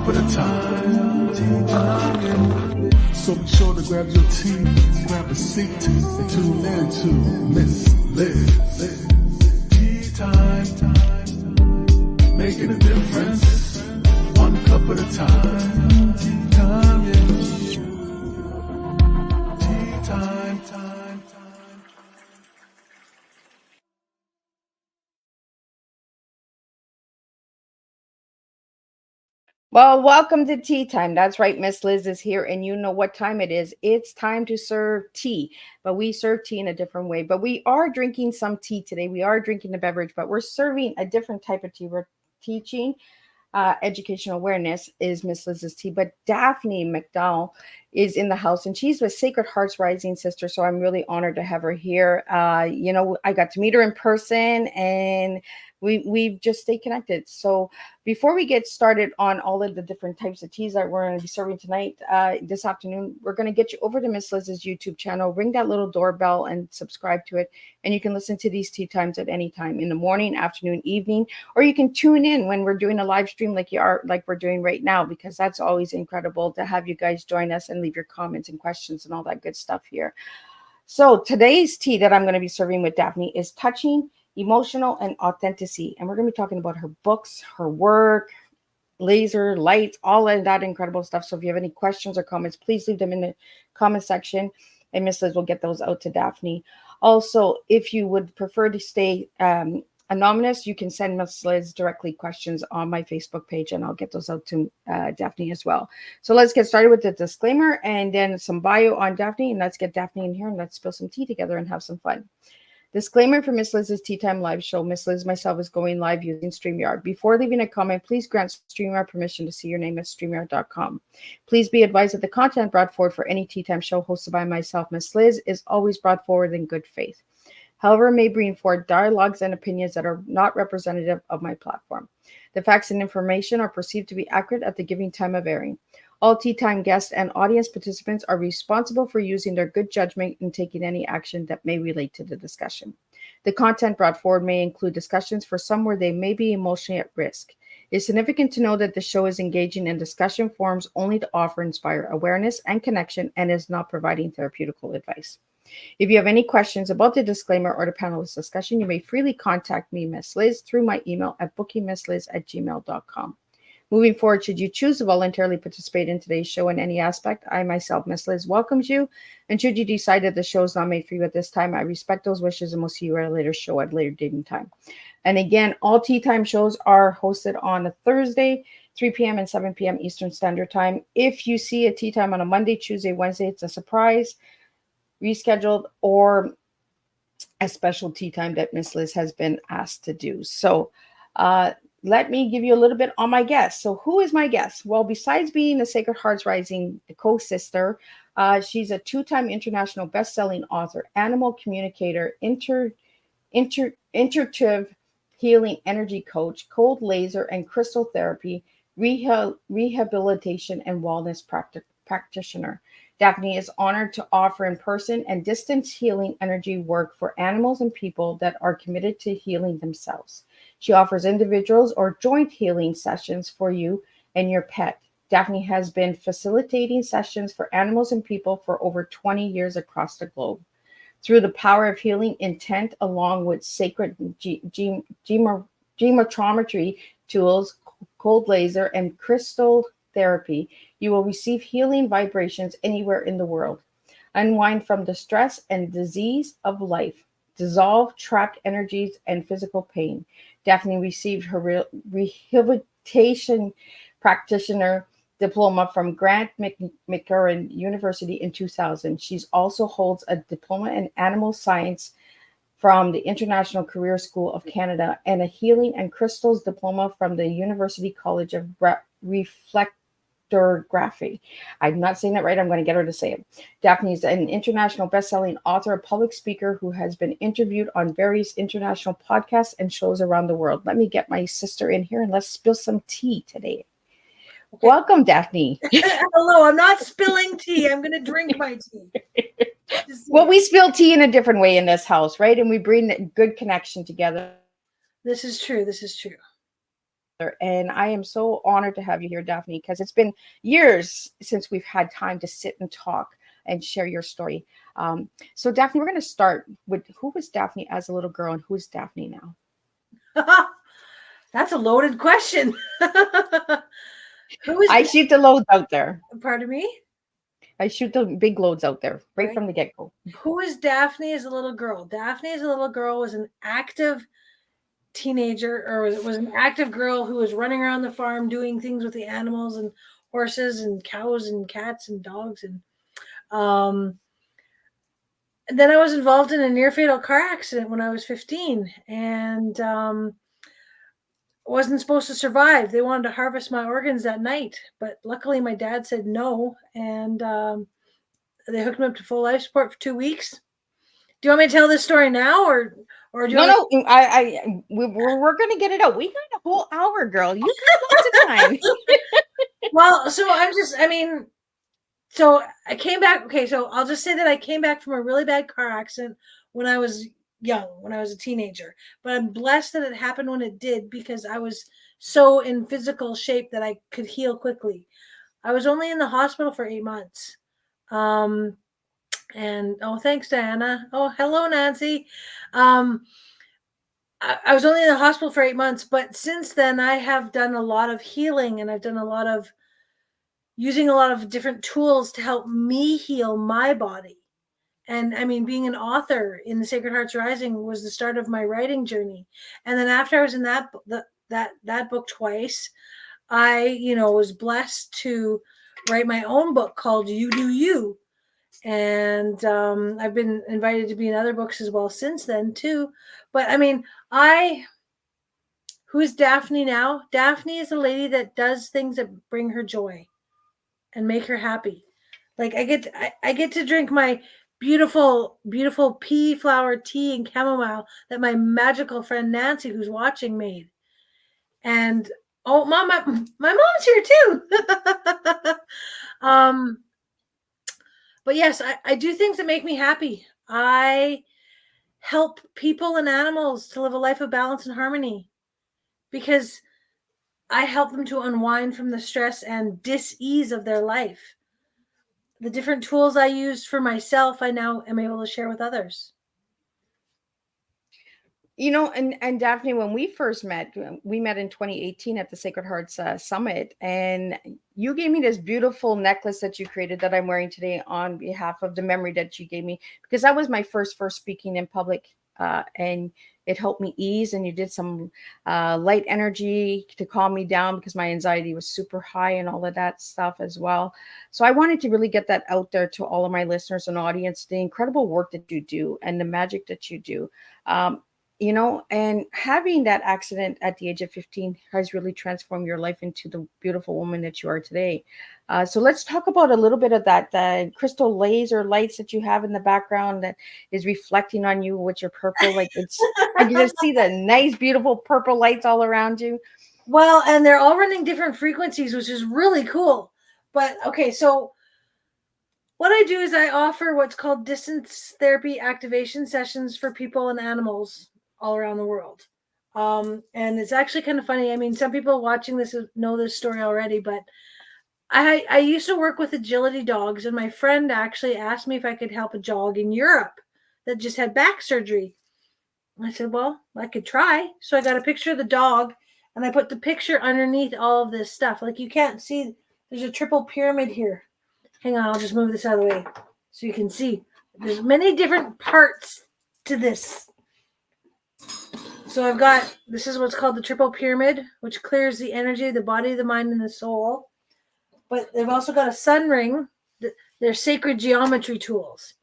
cup at a time. Tea time, yeah. So be sure to grab your tea, grab a seat, and tune in to Miss Liz. Tea time, making a difference, one cup at a time. Tea time, yeah. Tea time. Well, welcome to Tea Time. That's right, Miss Liz is here, and you know what time it is. It's time to serve tea, but we serve tea in a different way. But we are drinking some tea today. We are drinking a beverage, but we're serving a different type of tea. We're teaching educational awareness is Miss Liz's tea, but Daphne McDonagh is in the house, and she's with Sacred Hearts Rising Sister. So I'm really honored to have her here. I got to meet her in person, and we've just stayed connected. So before we get started on all of the different types of teas that we're going to be serving tonight, this afternoon, we're going to get you over to Miss Liz's YouTube channel. Ring that little doorbell and subscribe to it, and you can listen to these tea times at any time in the morning, afternoon, evening, or you can tune in when we're doing a live stream like we're doing right now, because that's always incredible to have you guys join us and leave your comments and questions and all that good stuff here. So today's tea that I'm going to be serving with Daphne is Touching, Emotional, and Authenticity. And we're going to be talking about her books, her work, laser, lights, all of that incredible stuff. So if you have any questions or comments, please leave them in the comment section, and Miss Liz will get those out to Daphne. Also, if you would prefer to stay anonymous, you can send Miss Liz directly questions on my Facebook page, and I'll get those out to Daphne as well. So let's get started with the disclaimer and then some bio on Daphne, and let's get Daphne in here and let's spill some tea together and have some fun. Disclaimer for Miss Liz's Tea Time live show. Miss Liz myself is going live using StreamYard. Before leaving a comment, please grant StreamYard permission to see your name at StreamYard.com. Please be advised that the content brought forward for any Tea Time show hosted by myself, Miss Liz, is always brought forward in good faith. However, it may bring forward dialogues and opinions that are not representative of my platform. The facts and information are perceived to be accurate at the given time of airing. All Tea Time guests and audience participants are responsible for using their good judgment and taking any action that may relate to the discussion. The content brought forward may include discussions for some where they may be emotionally at risk. It is significant to know that the show is engaging in discussion forums only to offer inspire awareness and connection, and is not providing therapeutical advice. If you have any questions about the disclaimer or the panelist discussion, you may freely contact me, Miss Liz, through my email at bookingmissliz@gmail.com. Moving forward, should you choose to voluntarily participate in today's show in any aspect, I myself, Miss Liz, welcomes you. And should you decide that the show is not made for you at this time, I respect those wishes, and we'll see you at a later show at a later date and time. And again, all Tea Time shows are hosted on a Thursday, 3 p.m. and 7 p.m. Eastern Standard Time. If you see a Tea Time on a Monday, Tuesday, Wednesday, it's a surprise, rescheduled, or a special tea time that Miss Liz has been asked to do. So let me give you a little bit on my guest. So who is my guest? Well, besides being the Sacred Hearts Rising co-sister, she's a two-time international best-selling author, animal communicator, integrative healing energy coach, cold laser and crystal therapy, rehabilitation and wellness practitioner. Daphne is honored to offer in-person and distance healing energy work for animals and people that are committed to healing themselves. She offers individuals or joint healing sessions for you and your pet. Daphne has been facilitating sessions for animals and people for over 20 years across the globe. Through the power of healing intent, along with sacred geometry tools, cold laser, and crystal therapy, you will receive healing vibrations anywhere in the world. Unwind from the stress and disease of life. Dissolve trapped energies and physical pain. Daphne received her rehabilitation practitioner diploma from Grant McCurran University in 2000. She also holds a diploma in animal science from the International Career School of Canada and a healing and crystals diploma from the University College of Reflectography. I'm not saying that right. I'm going to get her to say it. Daphne is an international best-selling author, a public speaker who has been interviewed on various international podcasts and shows around the world. Let me get my sister in here and let's spill some tea today. Okay. Welcome, Daphne. Hello. I'm not spilling tea. I'm going to drink my tea. Well, we spill tea in a different way in this house, right? And we bring good connection together. This is true. This is true. And I am so honored to have you here, Daphne, because it's been years since we've had time to sit and talk and share your story. So, Daphne, we're going to start with who was Daphne as a little girl and who is Daphne now? That's a loaded question. Who is I shoot the loads out there. pardon me? I shoot the big loads out there right Right. from the get go. Who is Daphne as a little girl? Daphne as a little girl was an active teenager, or was an active girl who was running around the farm doing things with the animals and horses and cows and cats and dogs. And then I was involved in a near fatal car accident when I was 15, and wasn't supposed to survive. They wanted to harvest my organs that night, but luckily my dad said no, and they hooked me up to full life support for 2 weeks. Do you want me to tell this story now, or do you No, want no, we're going to get it out. We got a whole hour, girl. You got lots of time. Well, so so I came back. Okay, so I'll just say that I came back from a really bad car accident when I was young, when I was a teenager. But I'm blessed that it happened when it did, because I was so in physical shape that I could heal quickly. I was only in the hospital for 8 months. And thanks, Diana. Oh, hello, Nancy. I was only in the hospital for 8 months, but since then I have done a lot of healing, and I've done a lot of using a lot of different tools to help me heal my body. And I mean, being an author in the Sacred Hearts Rising was the start of my writing journey. And then after I was in that book twice, I, was blessed to write my own book called You Do You. And I've been invited to be in other books as well since then too. But I mean, who is Daphne now? Daphne is a lady that does things that bring her joy and make her happy. Like I get to drink my beautiful pea flower tea and chamomile that my magical friend Nancy, who's watching, made. And my mom's here too. But yes, I do things that make me happy. I help people and animals to live a life of balance and harmony, because I help them to unwind from the stress and dis-ease of their life. The different tools I used for myself, I now am able to share with others. And Daphne, when we first met, we met in 2018 at the Sacred Hearts Summit, and you gave me this beautiful necklace that you created that I'm wearing today on behalf of the memory that you gave me, because that was my first speaking in public, and it helped me ease. And you did some light energy to calm me down, because my anxiety was super high and all of that stuff as well. So I wanted to really get that out there to all of my listeners and audience, the incredible work that you do and the magic that you do. And having that accident at the age of 15 has really transformed your life into the beautiful woman that you are today. So let's talk about a little bit of that, the crystal laser lights that you have in the background that is reflecting on you with your purple. Like I can just see the nice, beautiful purple lights all around you. Well, and they're all running different frequencies, which is really cool. But okay, so what I do is I offer what's called distance therapy activation sessions for people and animals all around the world. And it's actually kind of funny. I mean, some people watching this know this story already, but I used to work with agility dogs, and my friend actually asked me if I could help a dog in Europe that just had back surgery. I said, well, I could try. So I got a picture of the dog, and I put the picture underneath all of this stuff. Like you can't see, there's a triple pyramid here. Hang on, I'll just move this out of the way so you can see. There's many different parts to this. So this is what's called the triple pyramid, which clears the energy of the body, the mind, and the soul. But they've also got a sun ring. They're sacred geometry tools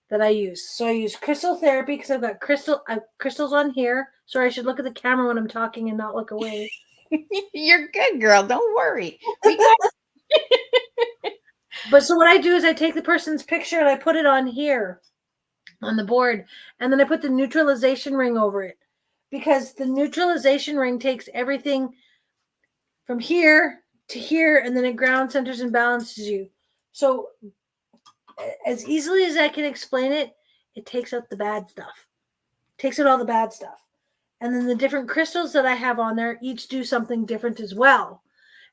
that I use. So I use crystal therapy because I've got crystals on here. Sorry, I should look at the camera when I'm talking and not look away. You're good, girl. Don't worry. But so what I do is I take the person's picture and I put it on here on the board, and then I put the neutralization ring over it, because the neutralization ring takes everything from here to here, and then it ground centers and balances you. So as easily as I can explain it, it takes out the bad stuff. Takes out all the bad stuff. And then the different crystals that I have on there each do something different as well.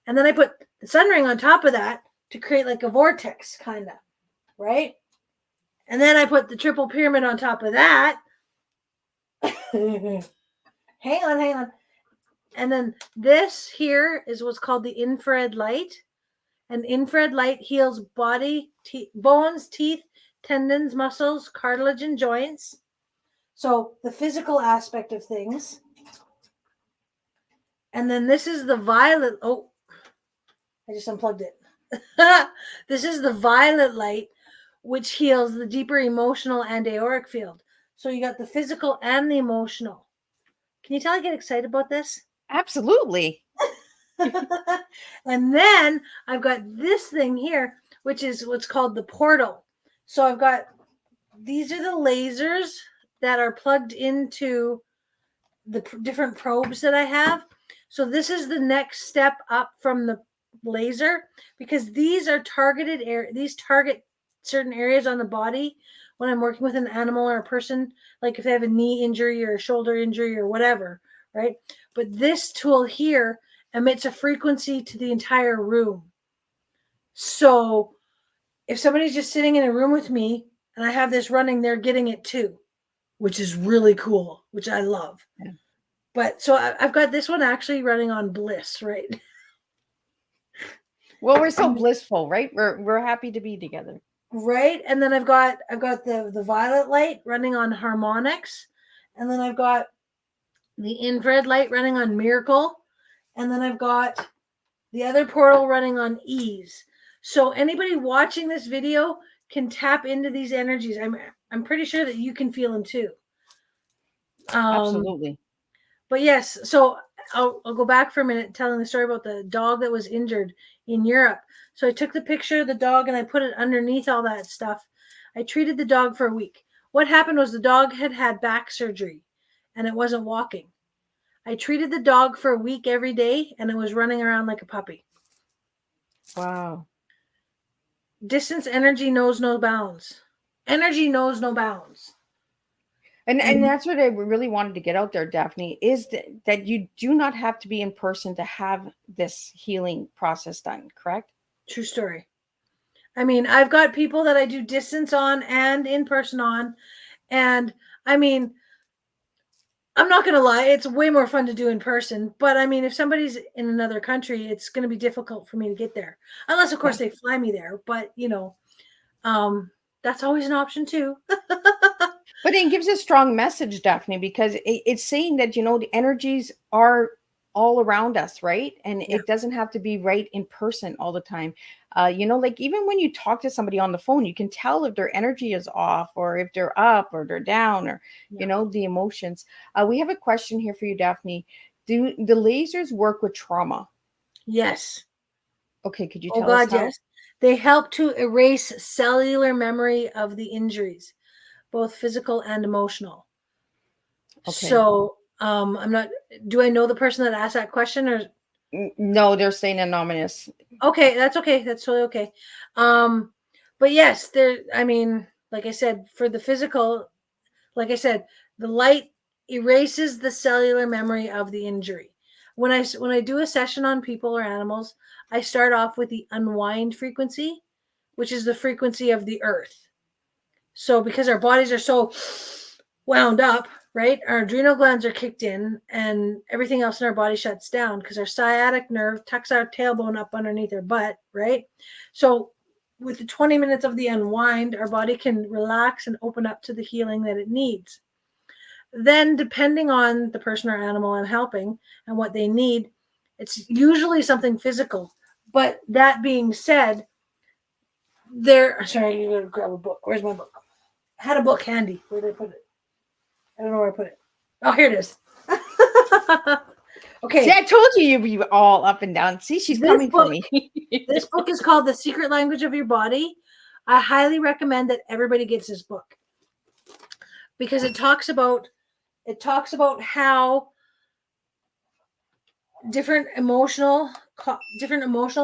And then I put the sun ring on top of that to create like a vortex, kind of, right? And then I put the triple pyramid on top of that. hang on. And then this here is what's called the infrared light. And infrared light heals body, bones, teeth, tendons, muscles, cartilage, and joints. So the physical aspect of things. And then this is the violet. Oh, I just unplugged it. This is the violet light, which heals the deeper emotional and auric field. So you got the physical and the emotional. Can you tell I get excited about this? Absolutely. And then I've got this thing here, which is what's called the portal. So I've got, these are the lasers that are plugged into the different probes that I have. So this is the next step up from the laser, because these are targeted these target certain areas on the body when I'm working with an animal or a person, like if they have a knee injury or a shoulder injury or whatever, right? But this tool here emits a frequency to the entire room. So if somebody's just sitting in a room with me and I have this running, they're getting it too, which is really cool, which I love. Yeah. But so I've got this one actually running on bliss, right? Well, we're so blissful, right? We're happy to be together. Right. And then I've got the violet light running on harmonics. And then I've got the infrared light running on miracle. And then I've got the other portal running on ease. So anybody watching this video can tap into these energies. I'm pretty sure that you can feel them too. Absolutely. But yes, so I'll go back for a minute telling the story about the dog that was injured in Europe. So I took the picture of the dog and I put it underneath all that stuff. I treated the dog for a week. What happened was the dog had back surgery and it wasn't walking. I treated the dog for a week every day and it was running around like a puppy. Wow. Distance energy knows no bounds. Energy knows no bounds. And that's what I really wanted to get out there, Daphne, is that you do not have to be in person to have this healing process done, correct? True story. I mean, I've got people that I do distance on and in person on. And I mean, I'm not going to lie, it's way more fun to do in person. But I mean, if somebody's in another country, it's going to be difficult for me to get there. Unless, of course, they fly me there. But, that's always an option too. But it gives a strong message, Daphne, because it's saying that, the energies are all around us, right? And it doesn't have to be right in person all the time. Like even when you talk to somebody on the phone, you can tell if their energy is off or if they're up or they're down or, the emotions. We have a question here for you, Daphne. Do the lasers work with trauma? Yes. Okay, could you tell us how? Yes. They help to erase cellular memory of the injuries, both physical and emotional. Okay. So I'm not, do I know the person that asked that question or? No, they're saying anonymous. Okay, that's okay. That's totally okay. But yes, like I said, for the physical, like I said, the light erases the cellular memory of the injury. When I do a session on people or animals, I start off with the unwind frequency, which is the frequency of the earth. So because our bodies are so wound up, right? Our adrenal glands are kicked in and everything else in our body shuts down because our sciatic nerve tucks our tailbone up underneath our butt, right? So with the 20 minutes of the unwind, our body can relax and open up to the healing that it needs. Then depending on the person or animal I'm helping and what they need, it's usually something physical. But that being said, sorry, you gotta grab a book. Where's my book? I had a book handy. Where did I put it? I don't know where I put it. Oh, here it is. Okay. See, I told you you'd be all up and down. See, she's coming for me. This book is called The Secret Language of Your Body. I highly recommend that everybody gets this book because it talks about how different emotional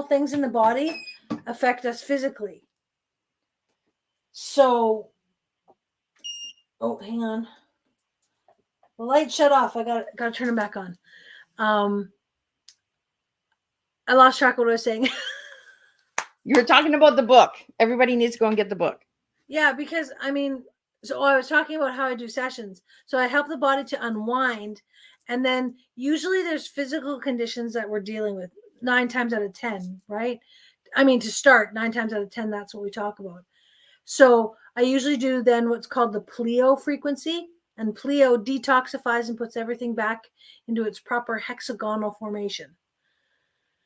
things in the body affect us physically. So, hang on. The light shut off. I got to turn them back on. I lost track of what I was saying. You were talking about the book. Everybody needs to go and get the book. Yeah, because I mean, so I was talking about how I do sessions. So I help the body to unwind. And then usually there's physical conditions that we're dealing with 9 times out of 10, right? I mean, to start 9 times out of 10, that's what we talk about. So I usually do then what's called the pleo frequency. And pleo detoxifies and puts everything back into its proper hexagonal formation.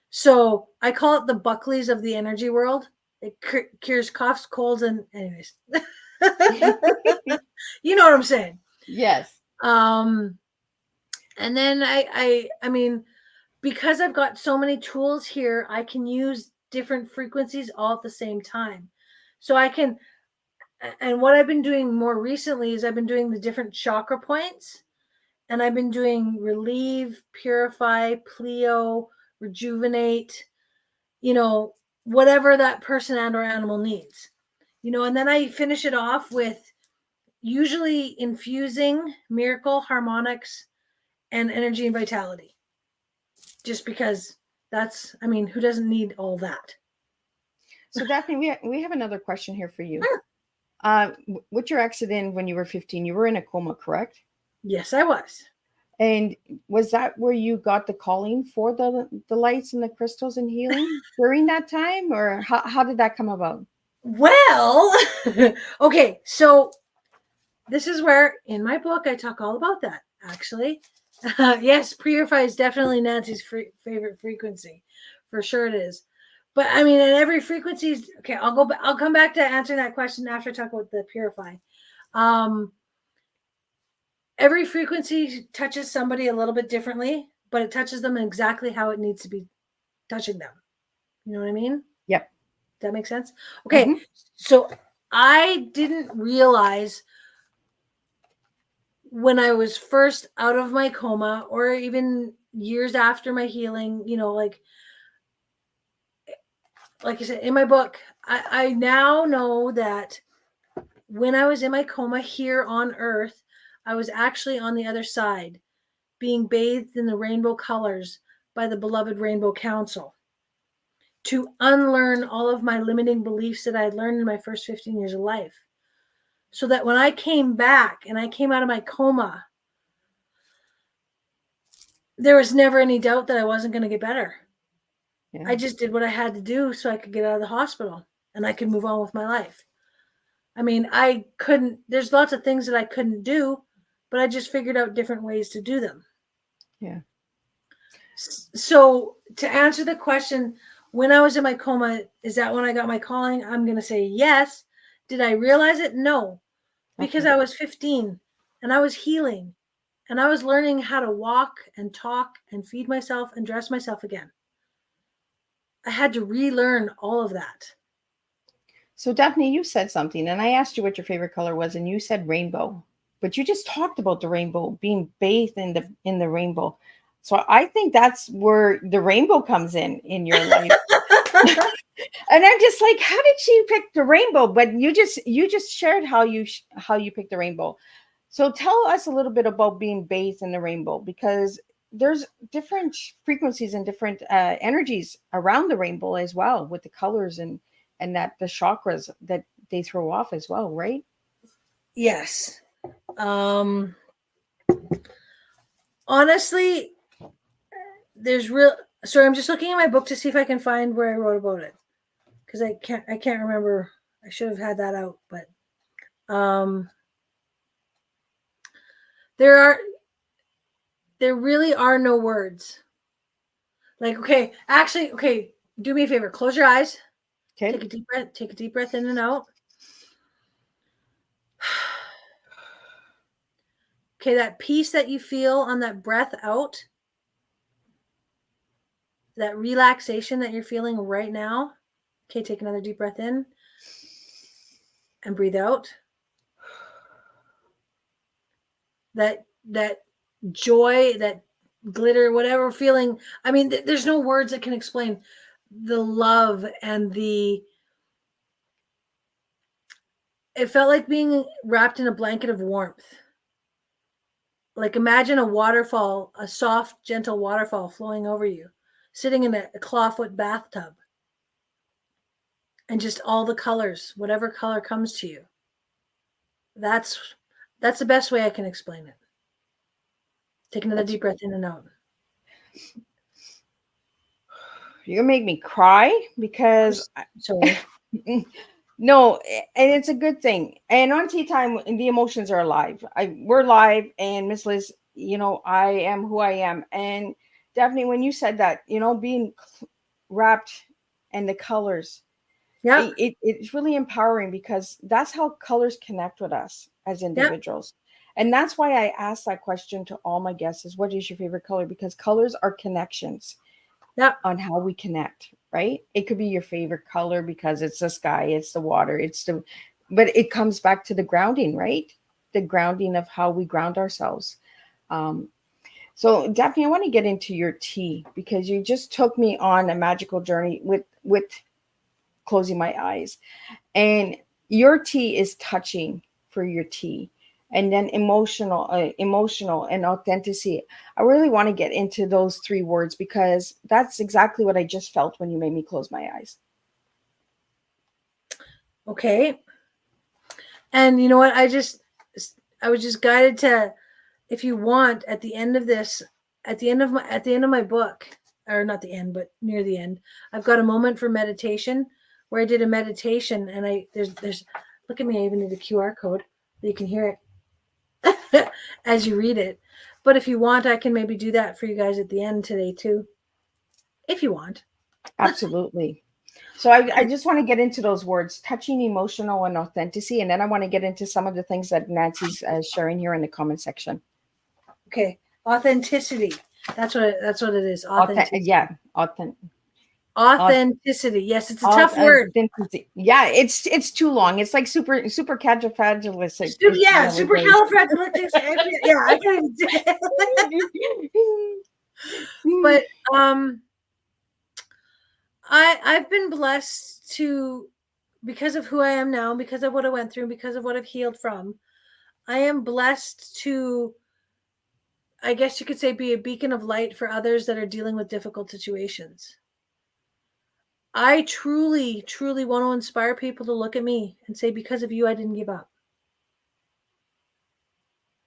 So I call it the Buckleys of the energy world. It cures coughs, colds, and anyways. You know what I'm saying? Yes. And then I mean, because I've got so many tools here, I can use different frequencies all at the same time. So I can, and what I've been doing more recently is I've been doing the different chakra points, and I've been doing relieve, purify, pleo, rejuvenate, you know, whatever that person and or animal needs, you know, and then I finish it off with usually infusing miracle harmonics and energy and vitality, just because that's, I mean, who doesn't need all that? So Daphne, we have another question here for you. With your accident when you were 15, you were in a coma, correct? Yes, I was. And was that where you got the calling for the lights and the crystals and healing during that time, or how did that come about? Well, okay, so this is where in my book I talk all about that, actually. Yes, purify is definitely Nancy's favorite frequency. For sure it is. But I mean, and every frequency is okay. I'll come back to answering that question after I talk about the purify. Every frequency touches somebody a little bit differently, but it touches them exactly how it needs to be touching them. You know what I mean? Yep. Does that make sense? Okay. So I didn't realize when I was first out of my coma, or even years after my healing, you know, like I said in my book, I now know that when I was in my coma here on Earth, I was actually on the other side, being bathed in the rainbow colors by the beloved Rainbow Council, to unlearn all of my limiting beliefs that I had learned in my first 15 years of life. So that when I came back and I came out of my coma, there was never any doubt that I wasn't going to get better. Yeah. I just did what I had to do so I could get out of the hospital and I could move on with my life. I mean, there's lots of things that I couldn't do, but I just figured out different ways to do them. Yeah. So to answer the question, when I was in my coma, is that when I got my calling? I'm going to say yes. Did I realize it? No, because I was 15 and I was healing and I was learning how to walk and talk and feed myself and dress myself again. I had to relearn all of that. So Daphne, you said something, and I asked you what your favorite color was, and you said rainbow. But you just talked about the rainbow, being bathed in the rainbow. So I think that's where the rainbow comes in your life. And I'm just like, how did she pick the rainbow? But you just shared how you picked the rainbow. So tell us a little bit about being bathed in the rainbow, because there's different frequencies and different energies around the rainbow as well, with the colors and that the chakras that they throw off as well, right? Yes. Honestly, sorry, I'm just looking at my book to see if I can find where I wrote about it, because I can't remember. I should have had that out, but there really are no words. Like, okay, do me a favor, close your eyes. Okay. Take a deep breath in and out. Okay, that peace that you feel on that breath out, that relaxation that you're feeling right now. Okay, take another deep breath in and breathe out. That joy, that glitter, whatever feeling. I mean, there's no words that can explain the love and it felt like being wrapped in a blanket of warmth. like imagine a waterfall, a soft, gentle waterfall flowing over you, sitting in a clawfoot bathtub. And just all the colors, whatever color comes to you. That's the best way I can explain it. Take another deep breath in and out. You make me cry because Sorry. no, and it's a good thing. And on Tea Time, the emotions are alive. We're live, and Miss Liz, you know, I am who I am. And Daphne, when you said that, you know, being wrapped and the colors, Yeah. it's really empowering because that's how colors connect with us as individuals. And that's why I asked that question to all my guests is what is your favorite color? Because colors are connections on how we connect, right? It could be your favorite color because it's the sky, it's the water, but it comes back to the grounding, right? The grounding of how we ground ourselves. So Daphne, I want to get into your tea because you just took me on a magical journey with closing my eyes. And your tea is touching for your tea. And then emotional and authenticity. I really want to get into those three words because that's exactly what I just felt when you made me close my eyes. Okay. And you know what? I was just guided to, if you want, at the end of this, at the end of my book, or not the end, but near the end, I've got a moment for meditation where I did a meditation, and there's look at me, I even need a QR code that you can hear it as you read it. But if you want, I can maybe do that for you guys at the end today too, if you want. Absolutely. So I just want to get into those words, touching, emotional, and authenticity. And then I want to get into some of the things that Nancy's sharing here in the comment section. Okay. Authenticity. That's what it is. Authenticity. Authenticity. Yes, it's a tough word. Yeah, it's too long. It's like super califragilistic. Yeah, supercalifragilistic. Yeah, I can't even do it. But I've been blessed to, because of who I am now, because of what I went through, because of what I've healed from, I am blessed to, I guess you could say, be a beacon of light for others that are dealing with difficult situations. I truly, truly want to inspire people to look at me and say, because of you, I didn't give up.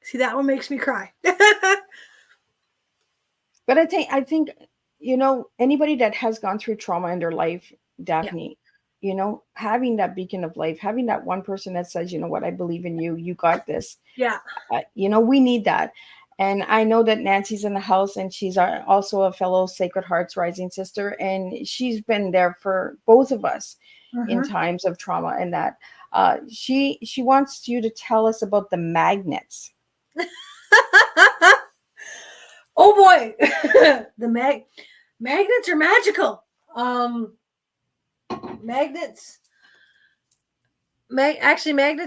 See, that one makes me cry. But I think, you know, anybody that has gone through trauma in their life, Daphne, you know, having that beacon of life, having that one person that says, you know what, I believe in you, you got this. Yeah. You know, we need that. And I know that Nancy's in the house, and she's also a fellow Sacred Hearts Rising sister. And she's been there for both of us in times of trauma. And that she wants you to tell us about the magnets. Oh boy. The magnets are magical. Magnets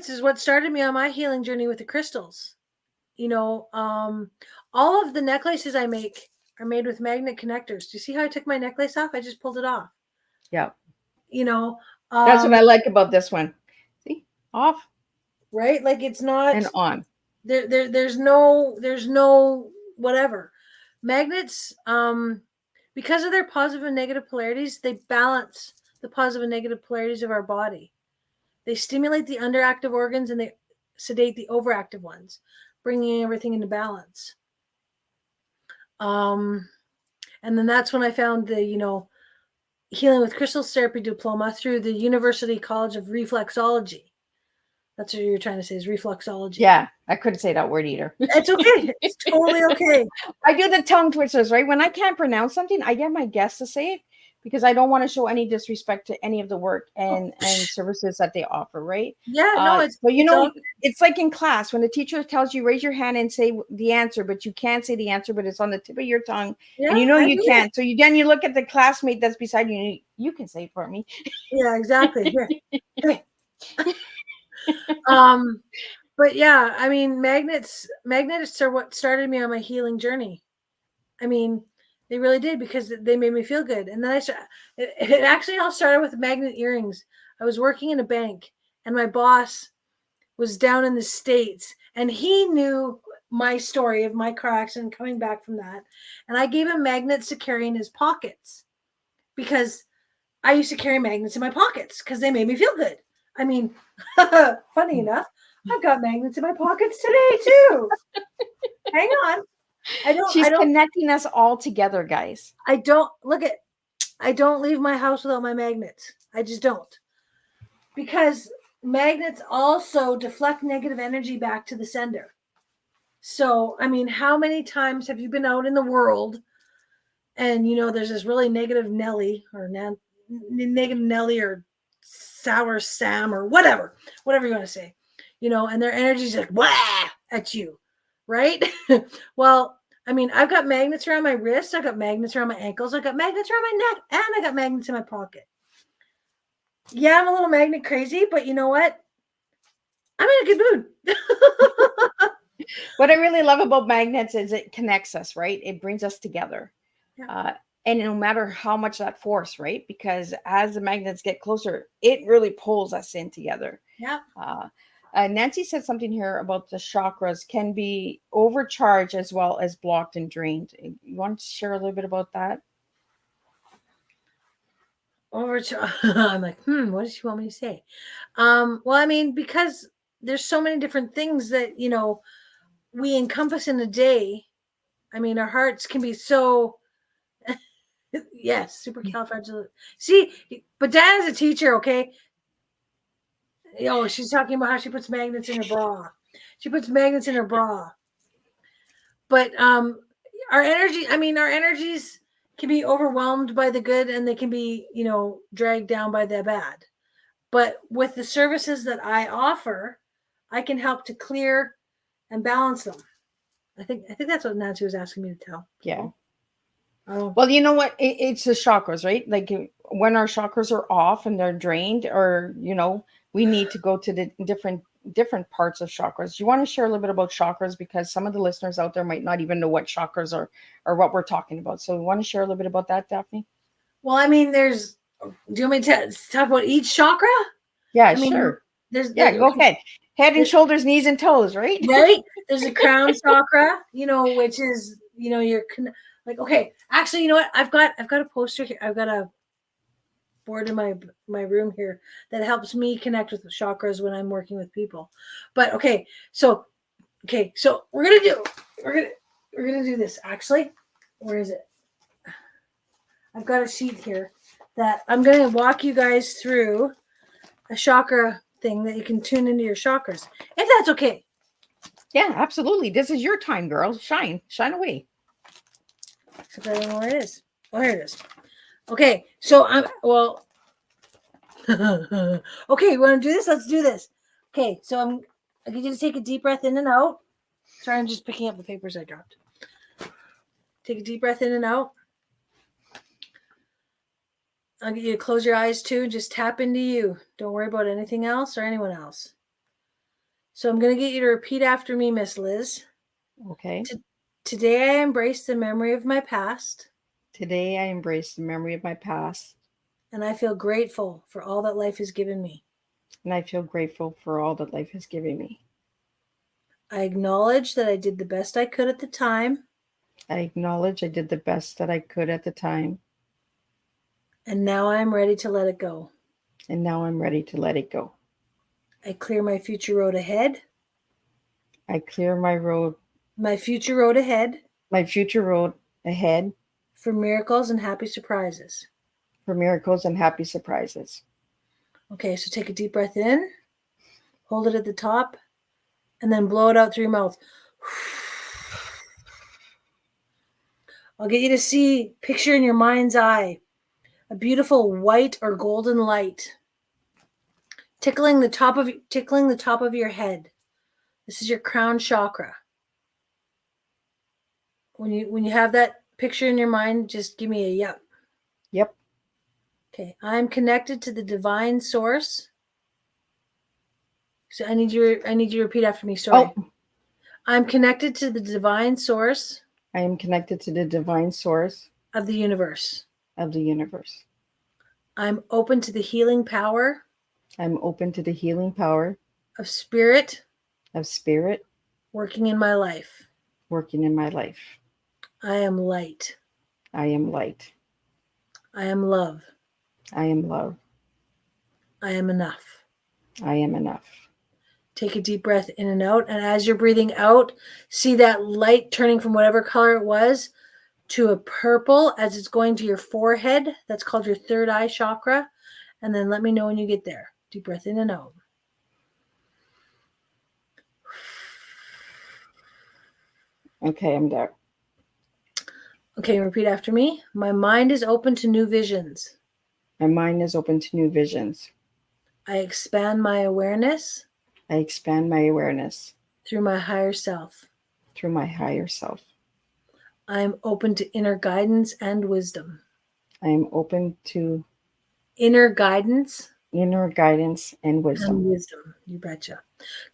is what started me on my healing journey with the crystals. You know, all of the necklaces I make are made with magnet connectors. Do you see how I took my necklace off? I just pulled it off. Yeah. You know, that's what I like about this one. See, off. Right? Like it's not and on. There's no whatever. Magnets, because of their positive and negative polarities, they balance the positive and negative polarities of our body. They stimulate the underactive organs and they sedate the overactive ones, bringing everything into balance. And then that's when I found the, you know, healing with crystals therapy diploma through the University College of Reflexology. That's what you're trying to say, is reflexology. Yeah, I couldn't say that word either. It's okay. It's totally okay. I do the tongue twisters, right? When I can't pronounce something, I get my guests to say it because I don't want to show any disrespect to any of the work and services that they offer, right? Yeah, no, it's but you know, it's like in class when the teacher tells you raise your hand and say the answer, but you can't say the answer, but it's on the tip of your tongue, and you know you can't. So then you look at the classmate that's beside you, and you can say it for me. Yeah, exactly. Here. But yeah, I mean, magnets are what started me on my healing journey. I mean, they really did, because they made me feel good. And then it actually all started with magnet earrings. I was working in a bank, and my boss was down in the States, and he knew my story of my car accident coming back from that. And I gave him magnets to carry in his pockets because I used to carry magnets in my pockets because they made me feel good. I mean, funny enough, I've got magnets in my pockets today too. Hang on. She's connecting us all together, guys. I don't leave my house without my magnets. I just don't. Because magnets also deflect negative energy back to the sender. So, I mean, how many times have you been out in the world and, there's this really negative Nelly or negative Nelly or sour Sam or whatever you want to say, and their energy's like, wah, at you, right? Well, I mean, I've got magnets around my wrists. I've got magnets around my ankles. I've got magnets around my neck, and I got magnets in my pocket. Yeah, I'm a little magnet crazy, but you know what? I'm in a good mood. What I really love about magnets is it connects us, right? It brings us together. Yeah. And no matter how much that force, right? Because as the magnets get closer, it really pulls us in together. Yeah. Nancy said something here about the chakras can be overcharged as well as blocked and drained. You want to share a little bit about that? I'm like, what does she want me to say? Well, I mean, because there's so many different things that, we encompass in a day. I mean, our hearts can be so, yes, supercalifragilistic. See, but Diana's a teacher, okay? She's talking about how she puts magnets in her bra. She puts magnets in her bra. But our energies can be overwhelmed by the good and they can be, dragged down by the bad. But with the services that I offer, I can help to clear and balance them. I think that's what Nancy was asking me to tell. Yeah. Well, you know what? It's the chakras, right? Like when our chakras are off and they're drained, or we need to go to the different parts of chakras. Do you want to share a little bit about chakras, because some of the listeners out there might not even know what chakras are or what we're talking about? So, we want to share a little bit about that, Daphne? Well, I mean, do you want me to talk about each chakra? Yeah, sure. Go ahead. Head and shoulders, knees and toes, right? Right. There's a crown chakra, which is, you're like, okay, actually, you know what? I've got a poster here. I've got a board in my room here that helps me connect with the chakras when I'm working with people. But so we're gonna do this. Actually, where is it? I've got a sheet here that I'm gonna walk you guys through a chakra thing that you can tune into your chakras, if that's okay. Yeah, absolutely. This is your time, girl. Shine away. Except I don't know where it is. Oh, here it is. Okay, so okay, you want to do this? Let's do this. Okay, so I get you to take a deep breath in and out. Sorry, I'm just picking up the papers I dropped. Take a deep breath in and out. I'll get you to close your eyes too. Just tap into you. Don't worry about anything else or anyone else. So I'm going to get you to repeat after me, Miss Liz. Okay. Today I embrace the memory of my past. Today I embrace the memory of my past. And I feel grateful for all that life has given me. And I feel grateful for all that life has given me. I acknowledge that I did the best I could at the time. I acknowledge I did the best that I could at the time. And now I'm ready to let it go. And now I'm ready to let it go. I clear my future road ahead. I clear my future road ahead. My future road ahead. For miracles and happy surprises. For miracles and happy surprises. Okay, so take a deep breath in. Hold it at the top. And then blow it out through your mouth. I'll get you to picture in your mind's eye a beautiful white or golden light tickling the top of your head. This is your crown chakra. When you have that picture in your mind, just give me a yep. Yep. Okay, I'm connected to the divine source. So I need you to repeat after me. Sorry. Oh. I'm connected to the divine source. I am connected to the divine source of the universe. I'm open to the healing power. I'm open to the healing power of spirit. Of spirit. Working in my life. working in my life. I am light. I am light. I am love. I am love. I am enough. I am enough. Take a deep breath in and out. And as you're breathing out, see that light turning from whatever color it was to a purple as it's going to your forehead. That's called your third eye chakra. And then let me know when you get there. Deep breath in and out. Okay, I'm there. Okay, repeat after me. My mind is open to new visions. My mind is open to new visions. I expand my awareness I expand my awareness through my higher self. through my higher self. I am open to inner guidance and wisdom. I am open to Inner guidance inner guidance and wisdom. and wisdom. You betcha.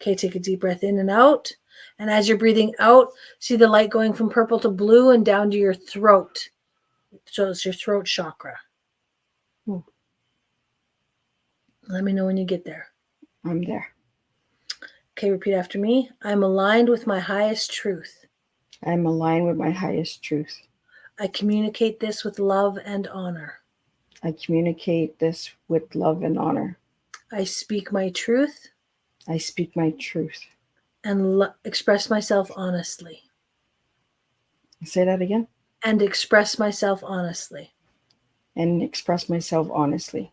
Okay, take a deep breath in and out. And as you're breathing out, see the light going from purple to blue and down to your throat. So it's your throat chakra. Let me know when you get there. I'm there. Okay, repeat after me. I'm aligned with my highest truth. I'm aligned with my highest truth. I communicate this with love and honor. I communicate this with love and honor. I speak my truth I speak my truth. and express myself honestly. Say that again. And express myself honestly. And express myself honestly.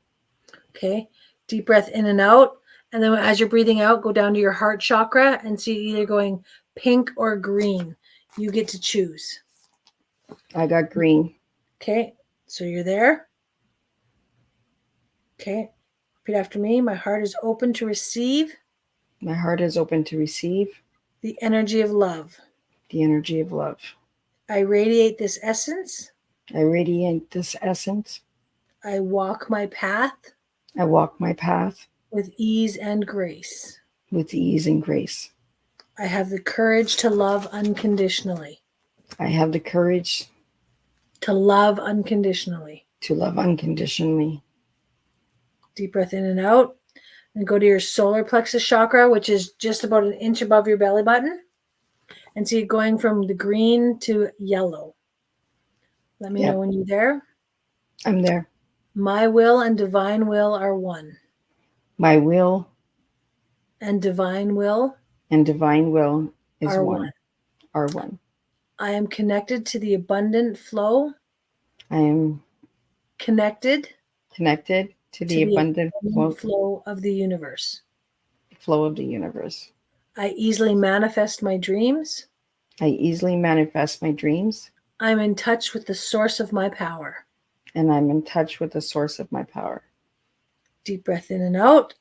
Okay, deep breath in and out. And then as you're breathing out, go down to your heart chakra and see either going pink or green. You get to choose. I got green. Okay, so you're there. Okay, repeat after me. My heart is open to receive My heart is open to receive the energy of love. the energy of love. I radiate this essence. I radiate this essence. I walk my path I walk my path with ease and grace. with ease and grace. I have the courage to love unconditionally. I have the courage To love unconditionally. to love unconditionally. Deep breath in and out. And go to your solar plexus chakra, which is just about an inch above your belly button. And see it going from the green to yellow. Let me know when you're there. I'm there. My will and divine will are one. My will And divine will and divine will is are one. one. Are one. I am connected to the abundant flow. I am Connected connected to the abundant flow of the universe. flow of the universe. I easily manifest my dreams. I easily manifest my dreams. I'm in touch with the source of my power. And I'm in touch with the source of my power. Deep breath in and out.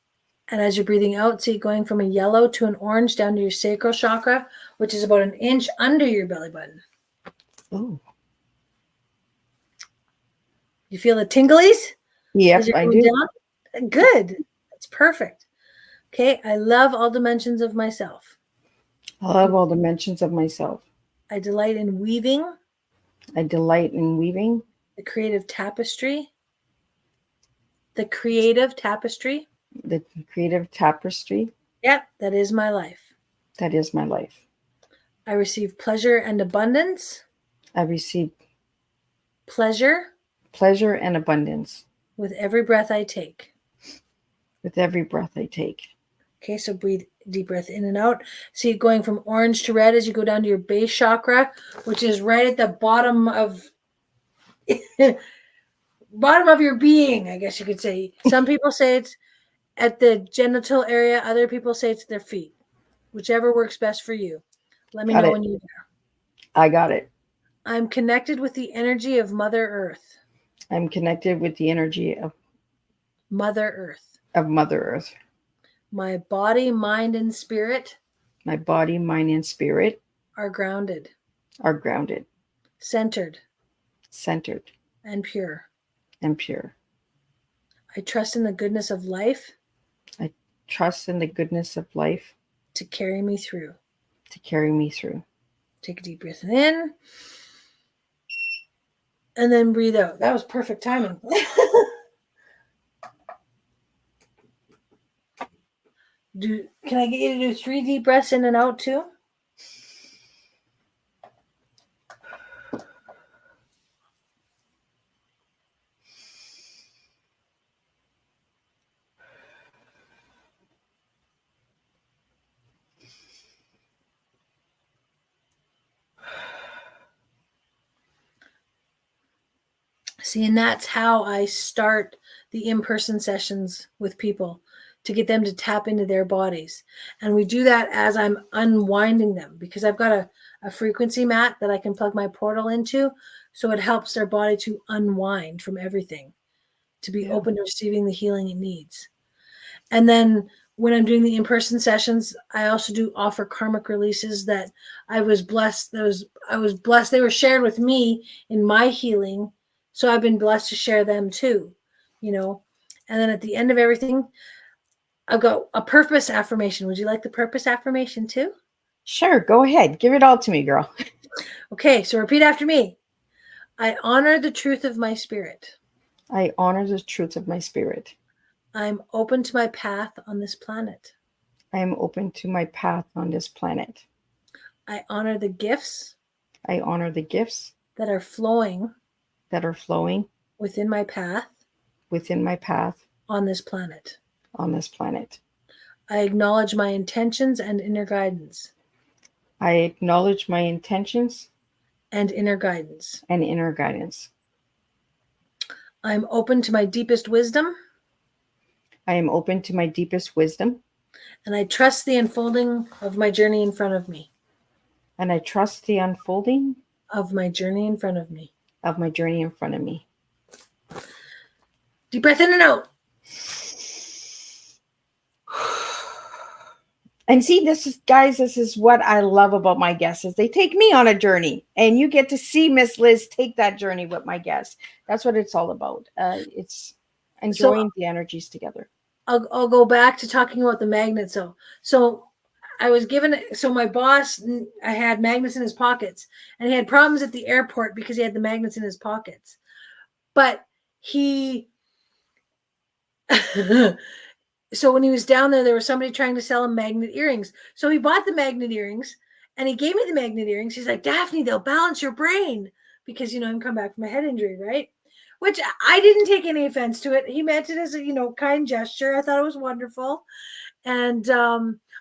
And as you're breathing out, see it going from a yellow to an orange down to your sacral chakra, which is about an inch under your belly button. Oh. You feel the tinglies? Yes, I do. Down? Good. That's perfect. Okay. I love all dimensions of myself. I love all dimensions of myself. I delight in weaving. I delight in weaving. The creative tapestry. The creative tapestry. The creative tapestry. Yep, that is my life. That is my life. I receive pleasure and abundance. I receive Pleasure pleasure and abundance with every breath I take. with every breath I take. Okay, so breathe deep breath in and out. See it going from orange to red as you go down to your base chakra, which is right at the bottom of bottom of your being, I guess you could say. Some people say it's at the genital area. Other people say it's their feet. Whichever works best for you. Let me know when you're there. I got it. I'm connected with the energy of Mother Earth. I'm connected with the energy of Mother Earth. Mother Earth. My body, mind, and spirit. My body, mind, and spirit are grounded. Are grounded. Centered. Centered. And pure. And pure. I trust in the goodness of life. I trust in the goodness of life. To carry me through. To carry me through. Take a deep breath in. And then breathe out. That was perfect timing. Can I get you to do 3 deep breaths in and out too? See, and that's how I start the in-person sessions with people, to get them to tap into their bodies. And we do that as I'm unwinding them, because I've got a frequency mat that I can plug my portal into. So it helps their body to unwind from everything, to be open to receiving the healing it needs. And then when I'm doing the in-person sessions, I also do offer karmic releases that I was blessed. I was blessed. They were shared with me in my healing. So I've been blessed to share them too, you know. And then at the end of everything, I've got a purpose affirmation. Would you like the purpose affirmation too? Sure, go ahead. Give it all to me, girl. Okay, so repeat after me. I honor the truth of my spirit. I honor the truth of my spirit. I'm open to my path on this planet. I am open to my path on this planet. I honor the gifts I honor the gifts that are flowing within my path on this planet. on this planet. I acknowledge my intentions and inner guidance. I acknowledge my intentions and inner guidance. and inner guidance. I'm open to my deepest wisdom. I am open to my deepest wisdom. And I trust the unfolding of my journey in front of me. And I trust the unfolding Of my journey in front of me. of my journey in front of me. Deep breath in and out. And see, this is what I love about my guests, is they take me on a journey, and you get to see Miss Liz take that journey with my guests. That's what it's all about. It's enjoying the energies together. I'll go back to talking about the magnets. So I was given, so my boss, I had magnets in his pockets, and he had problems at the airport because he had the magnets in his pockets. But he, so when he was down there was somebody trying to sell him magnet earrings. So he bought the magnet earrings, and he gave me the magnet earrings. He's like, Daphne, they'll balance your brain, because, I'm come back from a head injury, right? Which I didn't take any offense to it. He meant it as a, kind gesture. I thought it was wonderful. And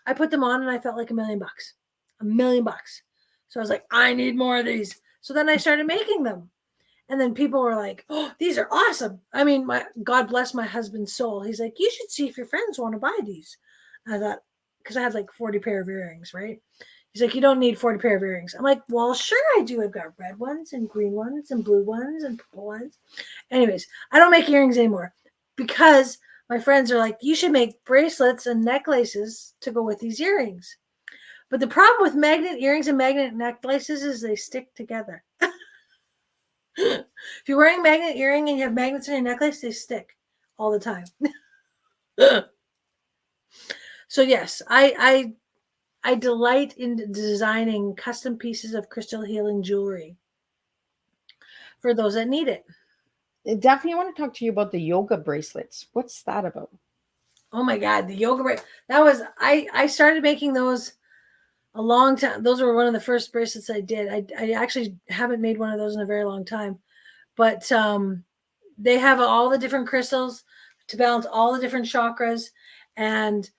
I put them on, and I felt like $1 million. $1 million. So I was like, I need more of these. So then I started making them. And then people were like, oh, these are awesome. I mean, God bless my husband's soul. He's like, you should see if your friends want to buy these. And I thought, because I had like 40 pair of earrings, right? He's like, you don't need 40 pair of earrings. I'm like, well, sure I do. I've got red ones and green ones and blue ones and purple ones. Anyways, I don't make earrings anymore, because my friends are like, you should make bracelets and necklaces to go with these earrings. But the problem with magnet earrings and magnet necklaces is they stick together. If you're wearing a magnet earring and you have magnets in your necklace, they stick all the time. So yes, I delight in designing custom pieces of crystal healing jewelry for those that need it. Daphne, I want to talk to you about the yoga bracelets. What's that about? Oh my God, the yoga bracelet. That was, I started making those a long time. Those were one of the first bracelets I did. I actually haven't made one of those in a very long time, but they have all the different crystals to balance all the different chakras, and